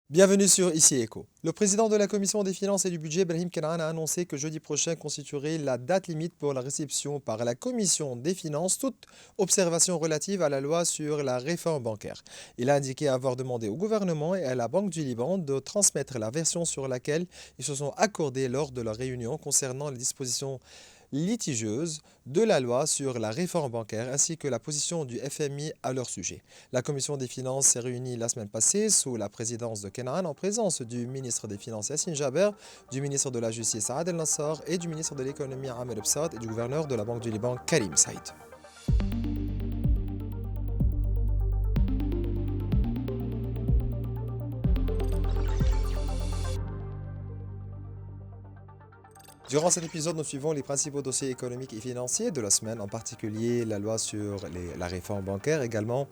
Bienvenue sur Ici Echo. Le président de la Commission des finances et du budget, Brahim Kanaan, a annoncé que jeudi prochain constituerait la date limite pour la réception par la Commission des finances toute observation relative à la loi sur la réforme bancaire. Il a indiqué avoir demandé au gouvernement et à la Banque du Liban de transmettre la version sur laquelle ils se sont accordés lors de leur réunion concernant les dispositions litigieuses de la loi sur la réforme bancaire ainsi que la position du FMI à leur sujet. La commission des finances s'est réunie la semaine passée sous la présidence de Kenaan en présence du ministre des Finances Yassine Jaber, du ministre de la Justice Saad El Nassar et du ministre de l'économie Amer Ebsat et du gouverneur de la Banque du Liban Karim Saïd. Durant cet épisode, nous suivons les principaux dossiers économiques et financiers de la semaine, en particulier la loi sur la réforme bancaire, également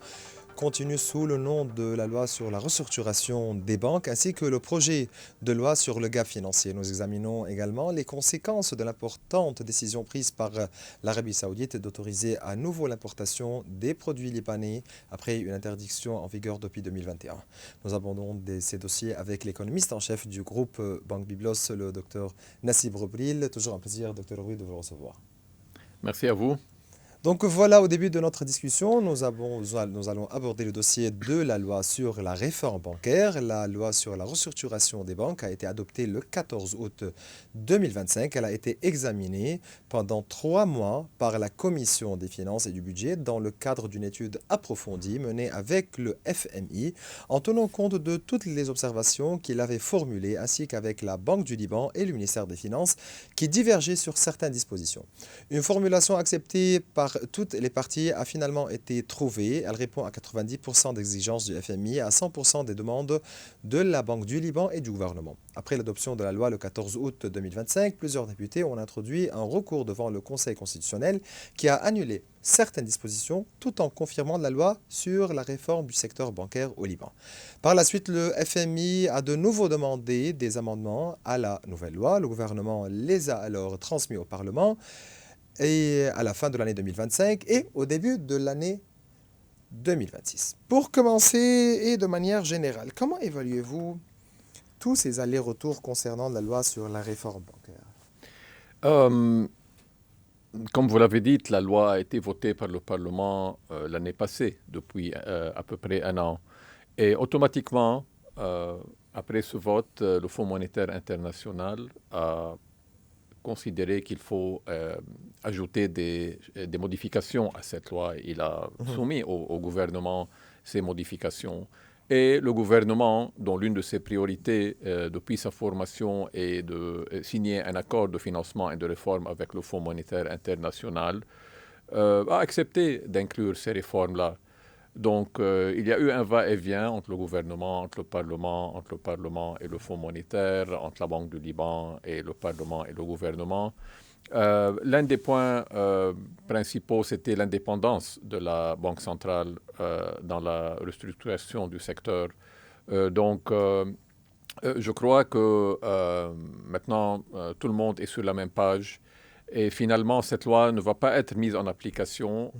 continue sous le nom de la loi sur la restructuration des banques ainsi que le projet de loi sur le gap financier. Nous examinons également les conséquences de l'importante décision prise par l'Arabie saoudite d'autoriser à nouveau l'importation des produits libanais après une interdiction en vigueur depuis 2021. Nous abordons ces dossiers avec l'économiste en chef du groupe Banque Biblos, le docteur Nassib Robril. Toujours un plaisir, docteur Robril, de vous recevoir. Merci à vous. Donc voilà, au début de notre discussion, nous allons aborder le dossier de la loi sur la réforme bancaire. La loi sur la restructuration des banques a été adoptée le 14 août 2025. Elle a été examinée pendant 3 mois par la Commission des finances et du budget dans le cadre d'une étude approfondie menée avec le FMI en tenant compte de toutes les observations qu'il avait formulées ainsi qu'avec la Banque du Liban et le ministère des Finances qui divergeaient sur certaines dispositions. Une formulation acceptée par toutes les parties a finalement été trouvée. Elle répond à 90% des exigences du FMI et à 100% des demandes de la Banque du Liban et du gouvernement. Après l'adoption de la loi le 14 août 2025, plusieurs députés ont introduit un recours devant le Conseil constitutionnel qui a annulé certaines dispositions tout en confirmant la loi sur la réforme du secteur bancaire au Liban. Par la suite, le FMI a de nouveau demandé des amendements à la nouvelle loi. Le gouvernement les a alors transmis au Parlement et à la fin de l'année 2025 et au début de l'année 2026. Pour commencer et de manière générale, comment évaluez-vous tous ces allers-retours concernant la loi sur la réforme bancaire? Euh, Comme vous l'avez dit, la loi a été votée par le Parlement l'année passée, depuis à peu près un an. Et automatiquement, après ce vote, le Fonds monétaire international a considéré qu'il faut ajouter des modifications à cette loi. Il a soumis au gouvernement ces modifications. Et le gouvernement, dont l'une de ses priorités depuis sa formation est de signer un accord de financement et de réforme avec le Fonds monétaire international, a accepté d'inclure ces réformes-là. Donc, il y a eu un va-et-vient entre le gouvernement, entre le Parlement et le Fonds monétaire, entre la Banque du Liban et le Parlement et le gouvernement. L'un des points principaux, c'était l'indépendance de la Banque centrale dans la restructuration du secteur. Je crois que maintenant, tout le monde est sur la même page. Et finalement, cette loi ne va pas être mise en application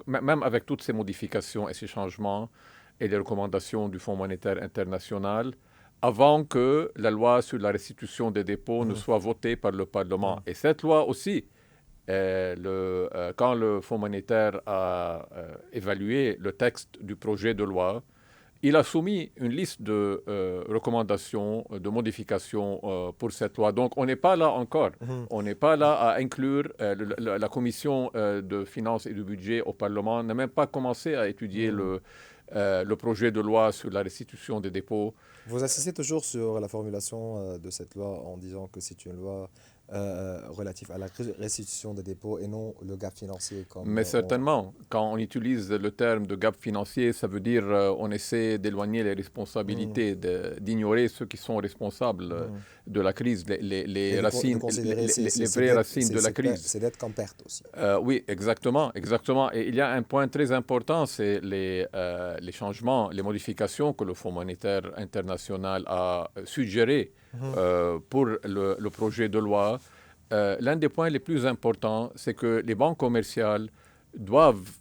même avec toutes ces modifications et ces changements et les recommandations du Fonds monétaire international avant que la loi sur la restitution des dépôts ne soit votée par le Parlement. Et cette loi aussi, quand le Fonds monétaire a évalué le texte du projet de loi, il a soumis une liste de recommandations, de modifications pour cette loi. Donc, on n'est pas là encore. On n'est pas là à inclure la commission de finances et du budget au Parlement, n'a même pas commencé à étudier le projet de loi sur la restitution des dépôts. Vous insistez toujours sur la formulation de cette loi en disant que c'est une loi relative à la restitution des dépôts et non le gap financier comme Mais certainement, quand on utilise le terme de gap financier, ça veut dire on essaie d'éloigner les responsabilités, d'ignorer ceux qui sont responsables de la crise, les racines, les vraies racines de la crise. C'est d'être comme perte aussi. Oui, exactement, exactement. Et il y a un point très important, c'est les changements, les modifications que le Fonds monétaire international a suggérées pour le projet de loi. L'un des points les plus importants, c'est que les banques commerciales doivent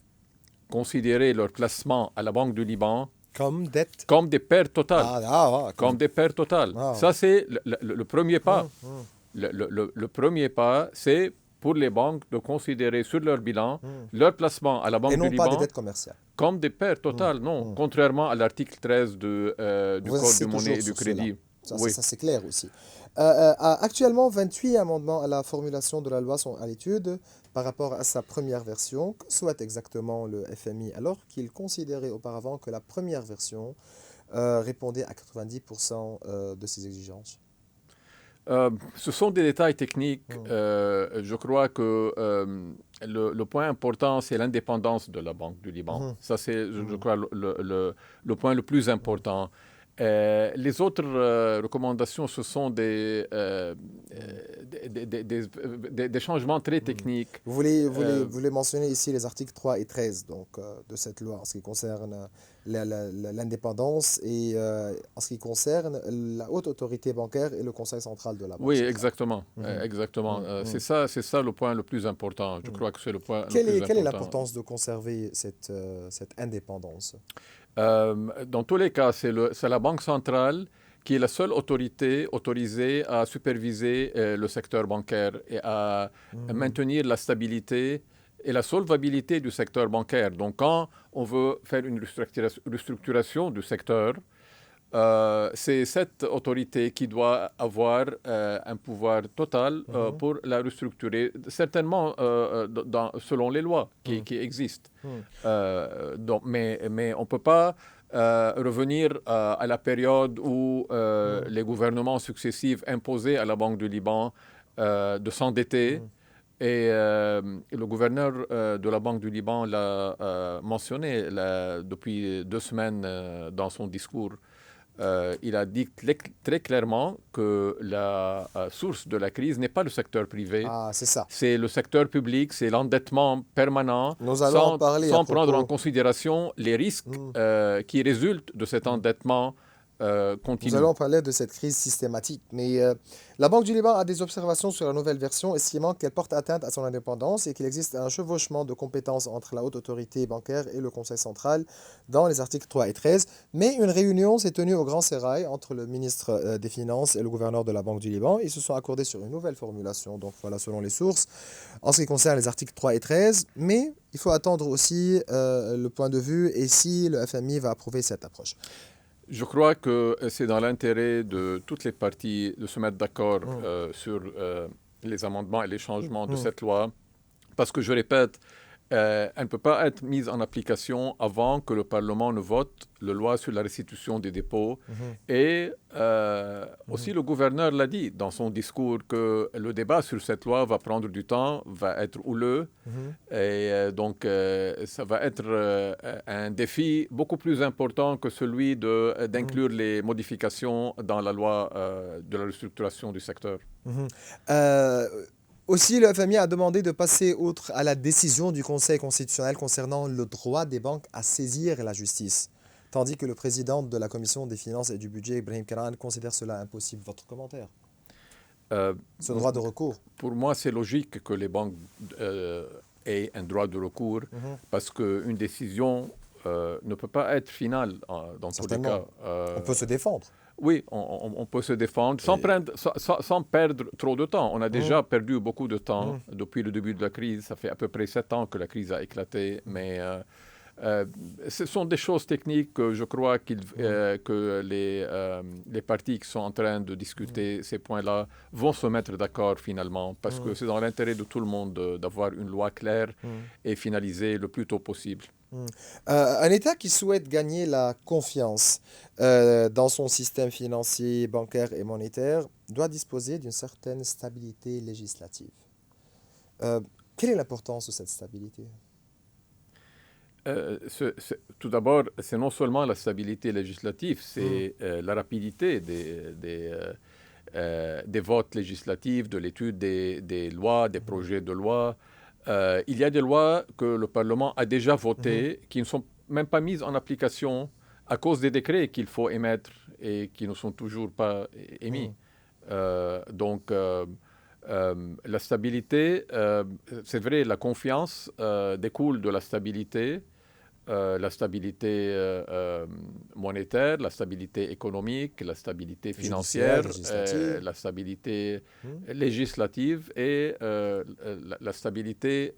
considérer leur placement à la Banque du Liban comme des pertes totales. Comme des pertes totales. Ah. Ça, c'est le premier pas. Hum, hum, Le premier pas, c'est pour les banques de considérer sur leur bilan hum. leur placement à la Et Banque du non pas des Liban dettes commerciales. comme des pertes totales. Non, hum. contrairement à l'article 13 du Vous Code insistez de monnaie toujours et du sur cela. crédit. Ça, Oui. c'est clair aussi. Actuellement, 28 amendements à la formulation de la loi sont à l'étude par rapport à sa première version. Que souhaite exactement le FMI alors qu'il considérait auparavant que la première version répondait à 90% de ses exigences? Ce sont des détails techniques. Hum, Je crois que le point important, c'est l'indépendance de la Banque du Liban. hum, Ça, c'est, je hum, crois, le point le plus hum, important. Les autres recommandations, ce sont hum, des changements très hum. techniques. Vous voulez mentionner ici les articles 3 et 13 donc, de cette loi en ce qui concerne l'indépendance et en ce qui concerne la haute autorité bancaire et le Conseil central de la Banque Oui, centrale. exactement. Mhm, Exactement. mhm, mhm, C'est ça le point le plus important. Je mhm. crois que c'est le point le plus Quelle est important. l'importance de conserver cette indépendance? Dans tous les cas, c'est la Banque centrale qui est la seule autorité autorisée à superviser le secteur bancaire et à Mhm, maintenir la stabilité et la solvabilité du secteur bancaire. Donc, quand on veut faire une restructuration du secteur, c'est cette autorité qui doit avoir un pouvoir total mhm, pour la restructurer, certainement selon les lois mhm, qui existent. mhm, Mais on ne peut pas revenir à la période où mhm, les gouvernements successifs imposaient à la Banque du Liban de s'endetter. mhm, Et le gouverneur de la Banque du Liban l'a mentionné depuis 2 semaines dans son discours. Il a dit très clairement que la source de la crise n'est pas le secteur privé, Ah, c'est ça. c'est le secteur public, c'est l'endettement permanent, Nous allons en parler à sans prendre en propos. considération les risques Mhm, qui résultent de cet mhm. endettement Nous continu. allons parler de cette crise systématique, mais la Banque du Liban a des observations sur la nouvelle version, estimant qu'elle porte atteinte à son indépendance et qu'il existe un chevauchement de compétences entre la haute autorité bancaire et le Conseil central dans les articles 3 et 13. Mais une réunion s'est tenue au Grand Sérail entre le ministre des Finances et le gouverneur de la Banque du Liban. Ils se sont accordés sur une nouvelle formulation, donc voilà, selon les sources, en ce qui concerne les articles 3 et 13. Mais il faut attendre aussi le point de vue et si le FMI va approuver cette approche. Je crois que c'est dans l'intérêt de toutes les parties de se mettre d'accord Mm, sur les amendements et les changements de mm, cette loi, parce que je répète, elle ne peut pas être mise en application avant que le Parlement ne vote la loi sur la restitution des dépôts. mhm, Et mhm, aussi, le gouverneur l'a dit dans son discours que le débat sur cette loi va prendre du temps, va être houleux. mhm. Et donc, ça va être un défi beaucoup plus important que celui Mhm, d'inclure les modifications dans la loi de la restructuration du secteur. mhm. Euh, Aussi, le FMI a demandé de passer outre à la décision du Conseil constitutionnel concernant le droit des banques à saisir la justice, tandis que le président de la Commission des finances et du budget, Ibrahim Karan, considère cela impossible. Votre commentaire? Euh, Ce droit de recours? pour moi, c'est logique que les banques aient un droit de recours Mhm. parce qu'une décision ne peut pas être finale dans tous les Certainement. cas. On peut se défendre. Oui, on peut se défendre Et- sans perdre trop de temps. On a Mhm, déjà perdu beaucoup de temps mhm, depuis le début de la crise. Ça fait à peu près 7 ans que la crise a éclaté. Mais euh, ce sont des choses techniques que je crois mhm, que les partis qui sont en train de mhm, discuter ces points-là vont se mettre d'accord finalement. Parce que mhm, c'est dans l'intérêt de tout le monde d'avoir une loi claire mhm, et finalisée le plus tôt possible. mhm. Un État qui souhaite gagner la confiance dans son système financier, bancaire et monétaire doit disposer d'une certaine stabilité législative. Euh, Quelle est l'importance de cette stabilité? Tout d'abord, c'est non seulement la stabilité législative, Hmm, c'est la rapidité des votes législatifs, de l'étude des lois, des mhm, projets de loi. Il y a des lois que le Parlement a déjà mhm, votées qui ne sont même pas mises en application à cause des décrets qu'il faut émettre et qui ne sont toujours pas émis. mhm, Donc, la stabilité, c'est vrai, la confiance découle de la stabilité. la stabilité monétaire, la stabilité économique, la stabilité financière, législative. la stabilité Hmm. législative et la stabilité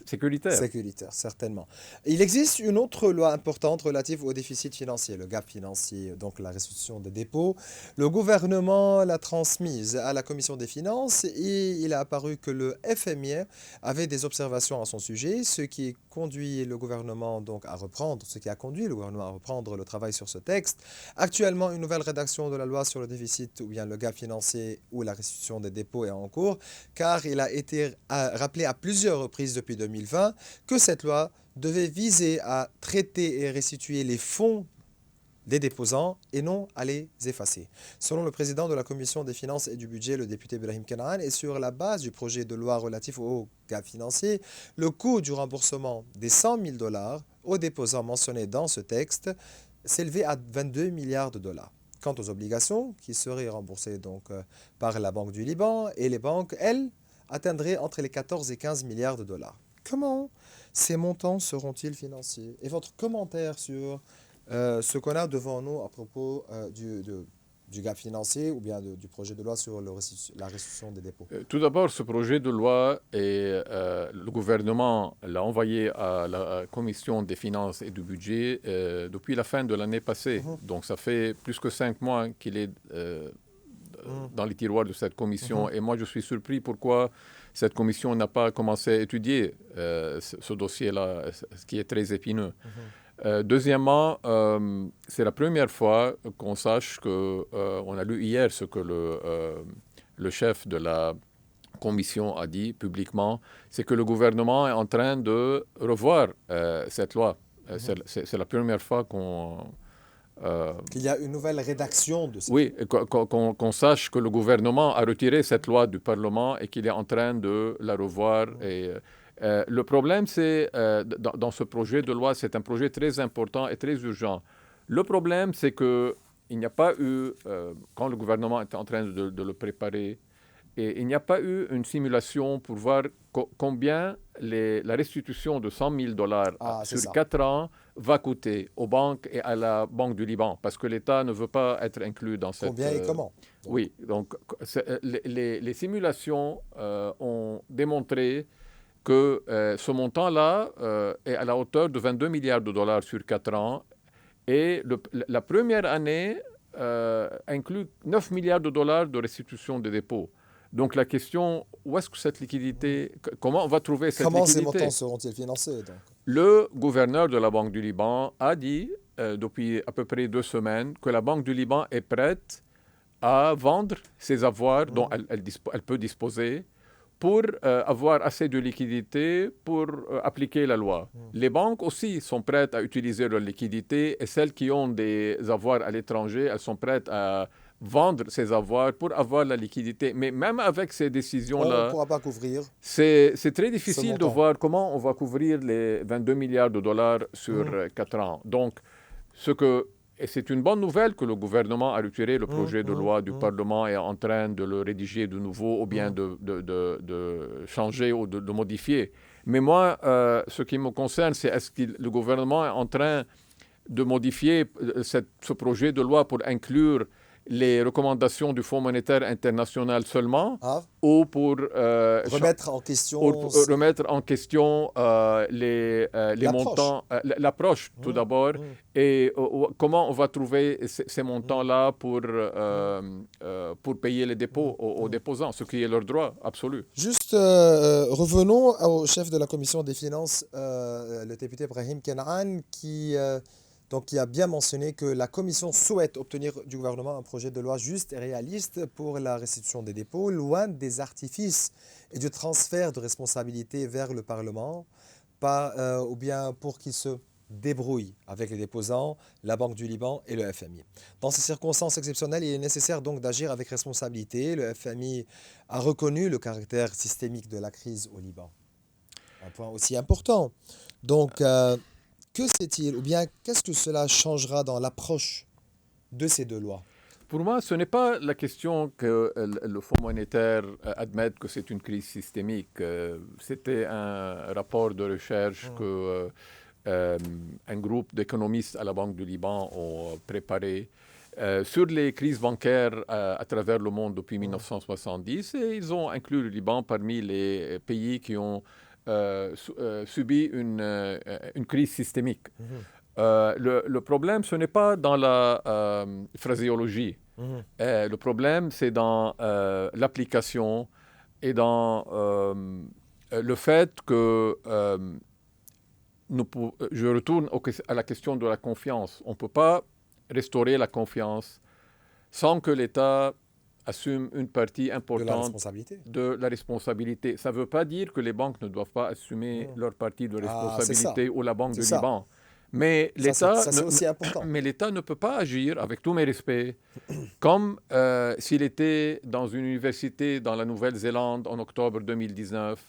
sécuritaire. Sécuritaire, certainement. Il existe une autre loi importante relative au déficit financier, le gap financier, donc la restitution des dépôts. Le gouvernement l'a transmise à la commission des finances et il a apparu que le FMI avait des observations à son sujet, ce qui a conduit le gouvernement donc à reprendre, le travail sur ce texte. Actuellement, une nouvelle rédaction de la loi sur le déficit ou bien le gap financier ou la restitution des dépôts est en cours, car il a été rappelé à plusieurs reprises depuis 2020 que cette loi devait viser à traiter et restituer les fonds des déposants et non à les effacer. Selon le président de la commission des finances et du budget, le député Ibrahim Kanaan, et sur la base du projet de loi relatif au gap financier, le coût du remboursement des 100 000 dollars aux déposants mentionnés dans ce texte s'élevait à 22 milliards de dollars. Quant aux obligations qui seraient remboursées donc par la Banque du Liban et les banques, elles, atteindraient entre les 14 et 15 milliards de dollars. Comment ces montants seront-ils financiers? Et votre commentaire sur ce qu'on a devant nous à propos du gap financier ou bien du projet de loi sur la restitution des dépôts? Tout d'abord, ce projet de loi, le gouvernement l'a envoyé à la commission des finances et du budget depuis la fin de l'année passée. Donc ça fait plus que 5 mois qu'il est dans les tiroirs de cette commission. Et moi, je suis surpris pourquoi cette commission n'a pas commencé à étudier ce dossier-là, ce qui est très épineux. Deuxièmement, c'est la première fois qu'on sache que, on a lu hier ce que le chef de la commission a dit publiquement, c'est que le gouvernement est en train de revoir cette loi. C'est la première fois qu'il y a une nouvelle rédaction de cette oui, qu'on sache que le gouvernement a retiré cette loi du Parlement et qu'il est en train de la revoir. Le problème, c'est, dans ce projet de loi, c'est un projet très important et très urgent. Le problème, c'est qu'il n'y a pas eu, quand le gouvernement était en train de le préparer, et il n'y a pas eu une simulation pour voir combien la restitution de 100 000 dollars sur 4 ans va coûter aux banques et à la Banque du Liban, parce que l'État ne veut pas être inclus dans cette... Combien et comment? Oui, donc les simulations ont démontré que ce montant-là est à la hauteur de 22 milliards de dollars sur 4 ans. Et la première année inclut 9 milliards de dollars de restitution des dépôts. Donc la question, où est-ce que cette liquidité, comment on va trouver cette liquidité? Comment ces montants seront-ils financés donc? Le gouverneur de la Banque du Liban a dit depuis à peu près 2 semaines que la Banque du Liban est prête à vendre ses avoirs dont elle peut disposer pour avoir assez de liquidité pour appliquer la loi. Les banques aussi sont prêtes à utiliser leur liquidité et celles qui ont des avoirs à l'étranger, elles sont prêtes à vendre ces avoirs pour avoir la liquidité. Mais même avec ces décisions-là, on ne pourra pas couvrir. C'est très difficile de voir comment on va couvrir les 22 milliards de dollars sur 4 ans. Donc, et c'est une bonne nouvelle que le gouvernement a retiré le projet de loi du Parlement et est en train de le rédiger de nouveau ou bien de changer ou de modifier. Mais moi, ce qui me concerne, c'est est-ce que le gouvernement est en train de modifier ce projet de loi pour inclure les recommandations du Fonds monétaire international seulement ou pour remettre en question les montants, l'approche tout d'abord, et comment on va trouver ces montants-là pour payer les dépôts aux déposants, ce qui est leur droit absolu. Juste revenons au chef de la commission des finances, le député Ibrahim Kanaan, qui a bien mentionné que la Commission souhaite obtenir du gouvernement un projet de loi juste et réaliste pour la restitution des dépôts, loin des artifices et du transfert de responsabilités vers le Parlement, ou bien pour qu'il se débrouille avec les déposants, la Banque du Liban et le FMI. Dans ces circonstances exceptionnelles, il est nécessaire donc d'agir avec responsabilité. Le FMI a reconnu le caractère systémique de la crise au Liban. Un point aussi important. Donc, que sait-il ou bien qu'est-ce que cela changera dans l'approche de ces deux lois? Pour moi, ce n'est pas la question que le Fonds monétaire admette que c'est une crise systémique. C'était un rapport de recherche que un groupe d'économistes à la Banque du Liban ont préparé sur les crises bancaires à travers le monde depuis 1970 et ils ont inclus le Liban parmi les pays qui ont subi une crise systémique. Le problème, ce n'est pas dans la phraséologie. Le problème, c'est dans l'application et dans le fait que je retourne à la question de la confiance. On ne peut pas restaurer la confiance sans que l'État assume une partie importante de la responsabilité. Ça ne veut pas dire que les banques ne doivent pas assumer leur partie de responsabilité ou la Banque du Liban. Mais l'État ne peut pas agir, avec tous mes respects, comme s'il était dans une université dans la Nouvelle-Zélande en octobre 2019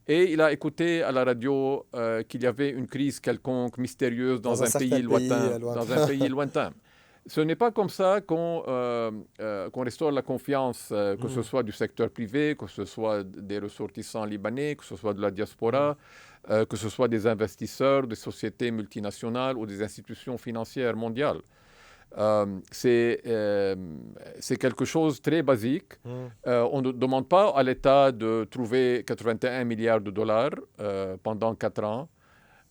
et il a écouté à la radio qu'il y avait une crise quelconque, mystérieuse, dans un pays lointain. Ce n'est pas comme ça qu'on restaure la confiance, que ce soit du secteur privé, que ce soit des ressortissants libanais, que ce soit de la diaspora, que ce soit des investisseurs, des sociétés multinationales ou des institutions financières mondiales. C'est quelque chose de très basique. On ne demande pas à l'État de trouver 81 milliards de dollars pendant 4 ans.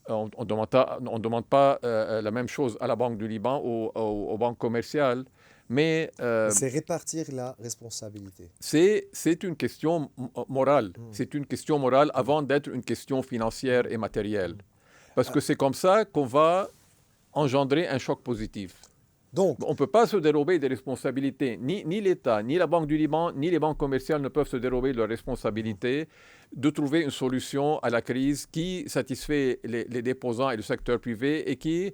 On ne demande pas la même chose à la Banque du Liban ou aux banques commerciales. Mais c'est répartir la responsabilité. C'est une question morale. C'est une question morale avant d'être une question financière et matérielle. Parce que c'est comme ça qu'on va engendrer un choc positif. Donc, on ne peut pas se dérober des responsabilités. Ni l'État, ni la Banque du Liban, ni les banques commerciales ne peuvent se dérober de leurs responsabilités de trouver une solution à la crise qui satisfait les déposants et le secteur privé et qui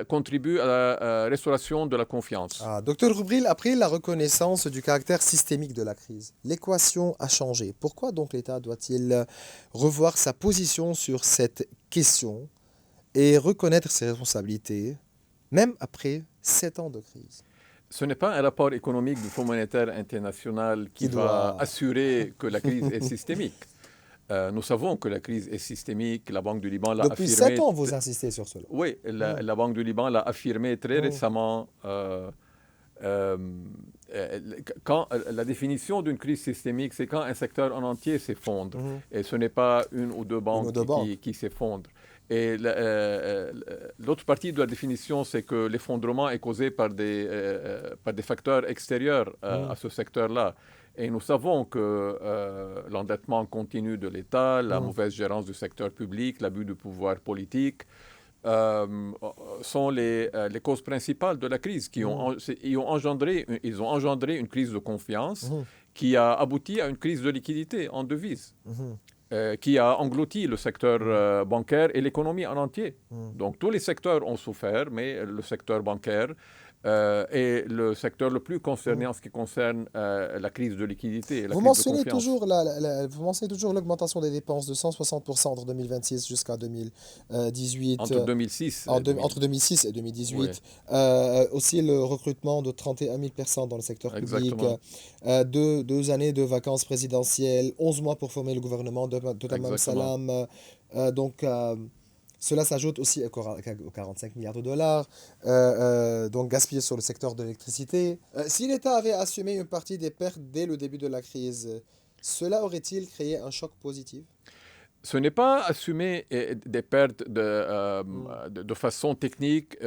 contribue à la restauration de la confiance. Docteur Rubril, après la reconnaissance du caractère systémique de la crise, l'équation a changé. Pourquoi donc l'État doit-il revoir sa position sur cette question et reconnaître ses responsabilités, même après 7 ans de crise? Ce n'est pas un rapport économique du Fonds monétaire international qui va assurer que la crise est systémique. Nous savons que la crise est systémique. La Banque du Liban l'a affirmé. Depuis 7 ans, vous insistez sur cela. Oui, la Banque du Liban l'a affirmé très récemment. Quand la définition d'une crise systémique, c'est quand un secteur en entier s'effondre. Et ce n'est pas une ou deux banques qui s'effondrent. Et l'autre partie de la définition, c'est que l'effondrement est causé par des facteurs extérieurs à ce secteur-là. Et nous savons que l'endettement continu de l'État, la mauvaise gérance du secteur public, l'abus de pouvoir politique sont les causes principales de la crise ils ont engendré une crise de confiance qui a abouti à une crise de liquidité en devises. Qui a englouti le secteur bancaire et l'économie en entier. Donc tous les secteurs ont souffert, mais le secteur bancaire est le secteur le plus concerné en ce qui concerne la crise de liquidité et la crise de confiance. Vous mentionnez toujours l'augmentation des dépenses de 160% entre 2026 jusqu'à 2018. Entre 2006 et 2018. Oui. Aussi le recrutement de 31 000 personnes dans le secteur public. 2 années de vacances présidentielles, 11 mois pour former le gouvernement de Tamam Salam. Cela s'ajoute aussi aux 45 milliards de dollars, donc gaspillés sur le secteur de l'électricité. Si l'État avait assumé une partie des pertes dès le début de la crise, cela aurait-il créé un choc positif? Ce n'est pas assumer des pertes de façon technique.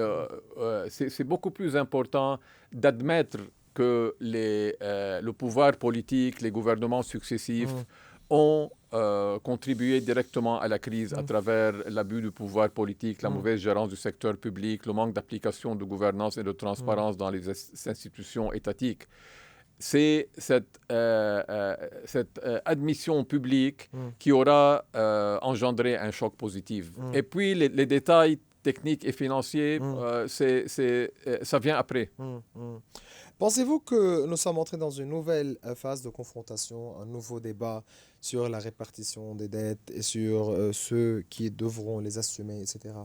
C'est beaucoup plus important d'admettre que le pouvoir politique, les gouvernements successifs ont contribué directement à la crise à travers l'abus du pouvoir politique, la mauvaise gérance du secteur public, le manque d'application de gouvernance et de transparence dans les institutions étatiques. C'est cette admission publique qui aura engendré un choc positif. Et puis les détails techniques et financiers, ça vient après. Pensez-vous que nous sommes entrés dans une nouvelle phase de confrontation, un nouveau débat sur la répartition des dettes et sur ceux qui devront les assumer, etc.?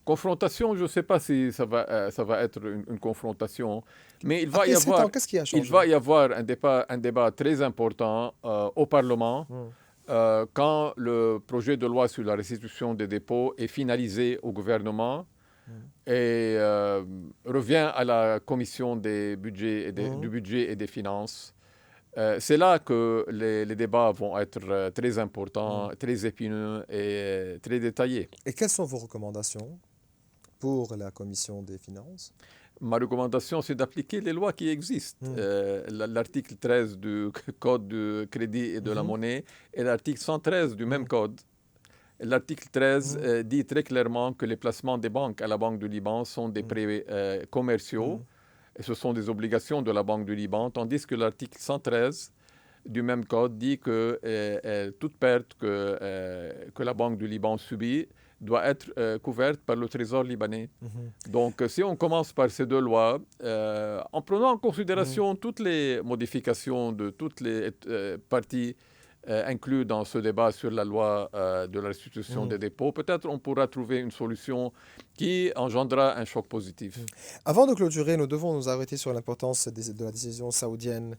Confrontation, je ne sais pas si ça va être une confrontation, mais il va y avoir un débat très important au Parlement quand le projet de loi sur la restitution des dépôts est finalisé au gouvernement et revient à la commission des budgets et du budget et des finances. C'est là que les débats vont être très importants, très épineux et très détaillés. Et quelles sont vos recommandations pour la commission des finances? Ma recommandation, c'est d'appliquer les lois qui existent. L'article 13 du Code du crédit et de la monnaie et l'article 113 du même code. L'article 13 dit très clairement que les placements des banques à la Banque du Liban sont des prêts commerciaux et ce sont des obligations de la Banque du Liban, tandis que l'article 113 du même code dit que toute perte que la Banque du Liban subit doit être couverte par le Trésor libanais. Donc, si on commence par ces deux lois, en prenant en considération toutes les modifications de toutes les parties inclus dans ce débat sur la loi de la restitution des dépôts, peut-être on pourra trouver une solution qui engendrera un choc positif. Avant de clôturer, nous devons nous arrêter sur l'importance de la décision saoudienne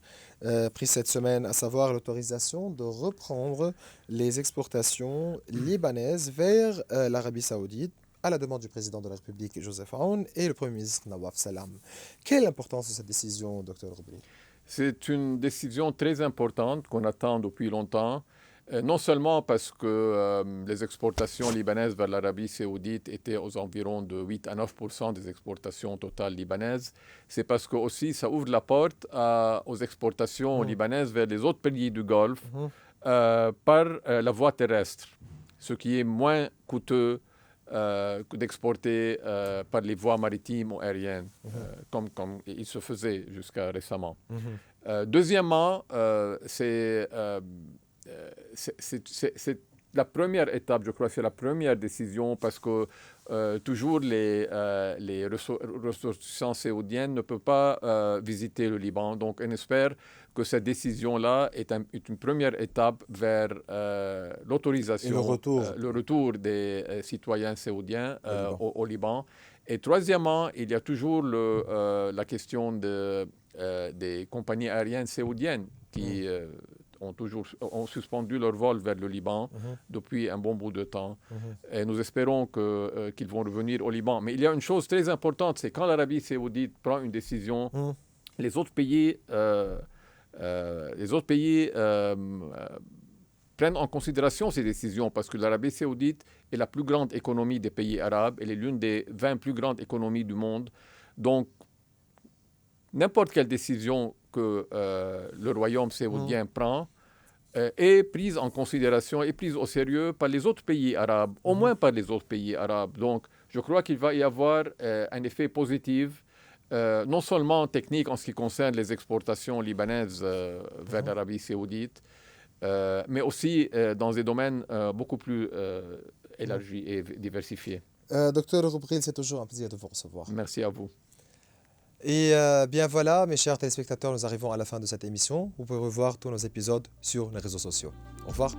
prise cette semaine, à savoir l'autorisation de reprendre les exportations libanaises vers l'Arabie saoudite à la demande du président de la République, Joseph Aoun, et le Premier ministre Nawaf Salam. Quelle est l'importance de cette décision, Dr Roubri? C'est une décision très importante qu'on attend depuis longtemps, non seulement parce que les exportations libanaises vers l'Arabie saoudite étaient aux environs de 8 à 9% des exportations totales libanaises, c'est parce que aussi ça ouvre la porte aux exportations libanaises vers les autres pays du Golfe par la voie terrestre, ce qui est moins coûteux d'exporter par les voies maritimes ou aériennes, comme il se faisait jusqu'à récemment. Deuxièmement, c'est la première étape, je crois, c'est la première décision parce que toujours les ressortissants saoudiens ne peuvent pas visiter le Liban. Donc, on espère que cette décision-là est une première étape vers l'autorisation, le retour des citoyens saoudiens au Liban. Et troisièmement, il y a toujours la question des compagnies aériennes saoudiennes qui ont suspendu leur vol vers le Liban depuis un bon bout de temps. Et nous espérons qu'ils vont revenir au Liban. Mais il y a une chose très importante, c'est quand l'Arabie saoudite prend une décision, les autres pays prennent en considération ces décisions parce que l'Arabie saoudite est la plus grande économie des pays arabes. Elle est l'une des 20 plus grandes économies du monde. Donc, n'importe quelle décision que le royaume saoudien prend est prise en considération, est prise au sérieux par les autres pays arabes, au moins par les autres pays arabes. Donc, je crois qu'il va y avoir un effet positif, non seulement technique en ce qui concerne les exportations libanaises vers l'Arabie saoudite, mais aussi dans des domaines beaucoup plus élargis et diversifiés. Docteur Roubri, c'est toujours un plaisir de vous recevoir. Merci à vous. Et bien voilà, mes chers téléspectateurs, nous arrivons à la fin de cette émission. Vous pouvez revoir tous nos épisodes sur les réseaux sociaux. Au revoir.